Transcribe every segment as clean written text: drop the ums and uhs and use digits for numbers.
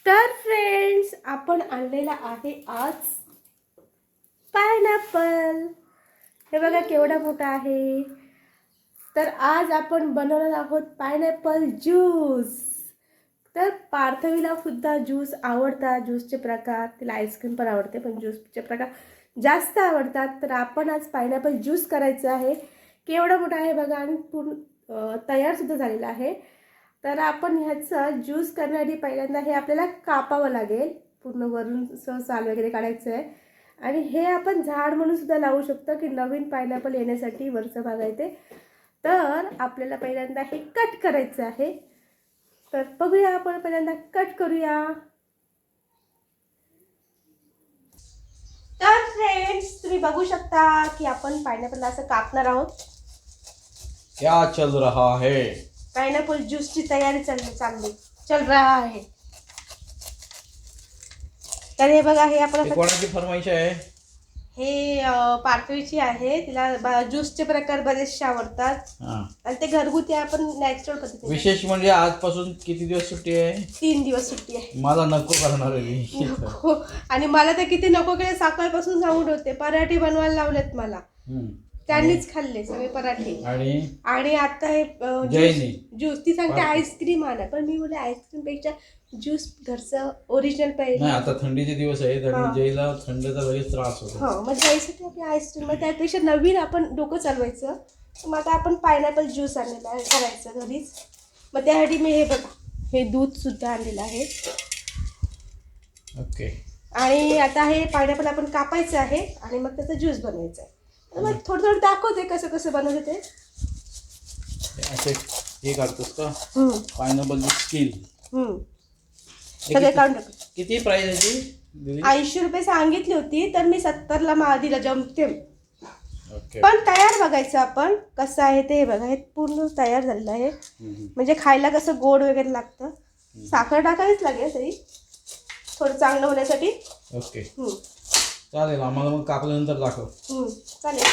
तर फ्रेंड्स, आपण आणलेला आहे आज पायनॅपल. हे बघा केवढा मोठा आहे. तर आज आपण बनवणार आहोत पायनॅपल ज्यूस. तर पार्थवीला सुद्धा ज्यूस आवडतात, ज्यूसचे प्रकार. तिला आईस्क्रीम पण आवडते, पण ज्यूसचे प्रकार जास्त आवडतात. तर आपण आज पायनॅपल ज्यूस करायचं आहे. केवढा मोठा आहे बघा, आणि पूर्ण तयार सुद्धा झालेला आहे. तर आपण ह्याचं ज्यूस करण्यासाठी पहिल्यांदा हे आपल्याला कापावं लागेल. पूर्ण वरून साल वगैरे काढायचं आहे. आणि हे आपण झाड म्हणून सुद्धा लावू शकतो की नवीन पायनॅपल येण्यासाठी वरचं भाग आहे ते. तर आपल्याला पहिल्यांदा हे कट करायचं आहे. तर बघूया, आपण पहिल्यांदा कट करूया. तर फ्रेंड्स, तुम्ही बघू शकता की आपण पायनॅपल असं कापणार आहोत. क्या चल रहा है? पायनॅपल ज्यूसची तयारी चल रहा आहे. तर हे बघा, हे आपण कोणाची फरमाईश आहे? हे पार्थवीची आहे. तिला ज्यूसचे प्रकार बरेचसे आवडतात आणि ते घरगुती आपण नॅचरल पद्धतीने. विशेष म्हणजे आजपासून किती दिवस सुट्टी आहे? 3 दिवस सुट्टी आहे. मला नको करणार आहे. नको. आणि मला तर किती नको केले, सकाळपासून सांगून होते. पराठे बनवायला लावलेत मला. त्यांनीच खाल्ले सगळे पराठे. आणि आता हे ज्यूस ती सांगते आईस्क्रीम आणा, पण मी बोलले आईस्क्रीम पेक्षा ज्यूस घरचं ओरिजिनल पाहिजे. नाही, आता थंडीचे दिवस आहेत आणि जयला थंडीचा लगेच त्रास होतो. हो, मग जयसाठी आपली आईस्क्रीम, मग त्यापेक्षा नवीन आपण डोकं चालवायचं. मग आता आपण पायनॅपल ज्यूस आणलेला आहे करायचं घरीच. मग त्यासाठी मी हे बघा, हे दूध सुद्धा आणलेलं आहे. ओके. आणि आता हे पायनॅपल आपण कापायचं आहे आणि मग त्याचा ज्यूस बनवायचा आहे. मग थोडं थोडं दाखवते कसं कसं बनवते ते. असे हे काढतोस का पायनॅपल स्किल? सगळे काढून टाकू. किती प्राइस याची? 80 रुपये सांगितली होती, तर मी 70ला दिला जमते. पण तयार बघायचं आपण कसं आहे ते. बघा, हे पूर्ण तयार झालेलं आहे. म्हणजे खायला कसं गोड वगैरे लागतं. साखर टाकावीच लागेल तरी थोडं चांगलं होण्यासाठी. ओके, चालेल. आम्हाला मग कापल्यानंतर दाखव. चालेल.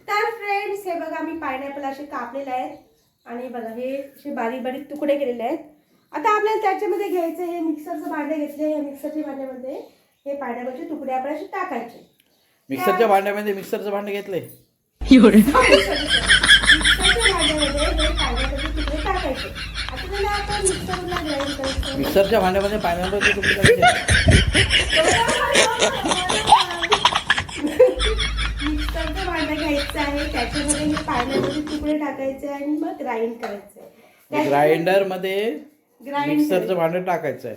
तर फ्रेंड्स, हे बघा, मी पायनॅपल असे कापलेले आहेत आणि बघा हे असे बारीक बारीक तुकडे केलेले आहेत. आता आपल्याला त्याच्यामध्ये घ्यायचं, हे मिक्सरचं भांडे घेतले. या मिक्सरच्या भांड्यामध्ये हे पायनॅपलचे तुकडे आपण असे टाकायचे. मिक्सरच्या भांड्यामध्ये मिक्सरचं भांडे घेतले. मिक्सरच्या भांड्यामध्ये हे पायनॅपलचे तुकडे टाकायचे. आता त्याला आपण मिक्सरला ग्राइंड करायचं. मिक्सरच्या भांड्यामध्ये पायनॅपलचे तुकडे टाकायचे. मिक्सरचं भांडं घ्यायचं आहे, त्याच्यामध्ये हे पायनॅपलचे तुकडे टाकायचे आणि मग ग्राइंड करायचं. ग्राइंडर मध्ये मिक्सरचं भांडं टाकायचं आहे.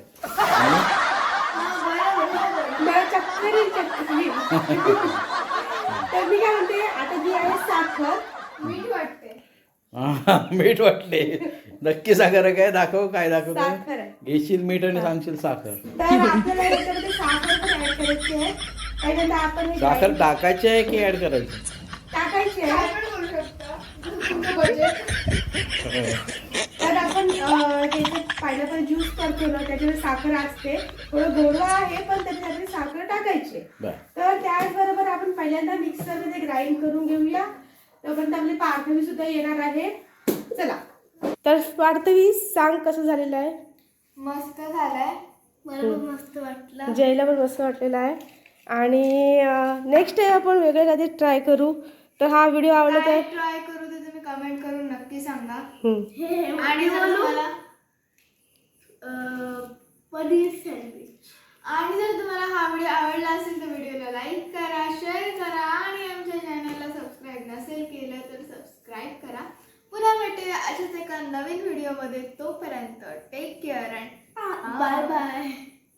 तर मी काय म्हणते, आता जी आहे साखर, मीठ वाटते. नक्की साखर आहे काय? दाखव, काय दाखवतो? साखर आहे. घेशील मीठ आणि सांगशील साखर. तर आपल्याला याच्यामध्ये साखर पण ऍड करायची आहे. पहिल्यांदा आपण साखर टाकायची आहे की ऍड करायची? टाकायची आहे. तर आपण हे जे पायनॅपल ज्यूस करतो ना, त्याच्यामध्ये साखर असते. थोडं गोडवा आहे, पण त्याच्यामध्ये साखर टाकायची. तर त्याचबरोबर आपण पहिल्यांदा मिक्सरमध्ये ग्राइंड करून घेऊया. तोपर्यंत आपली पार्थवी सुद्धा येणार आहे. चला. तर पार्थवी, सांग कसं झालेलं आहे? मस्त झालंय. मला पण मस्त वाटलं. जयला पण मस्त वाटलेला आहे. आणि नेक्स्ट टाइम आपण वेगळं काहीतरी ट्राय करू. तर हा व्हिडिओ आवडला तर ट्राय करू तर तुम्ही कमेंट करून नक्की सांगा. आणि जर तुम्हाला पनीर सँडविच, आणि जर तुम्हाला हा व्हिडिओ आवडला असेल तर व्हिडिओला लाईक करा, शेअर करा आणि आमच्या चॅनलला सबस्क्राईब नसेल केलं तर सबस्क्राईब करा. पुन्हा भेटूया अशाच एका नवीन व्हिडिओमध्ये. तोपर्यंत take care and bye bye.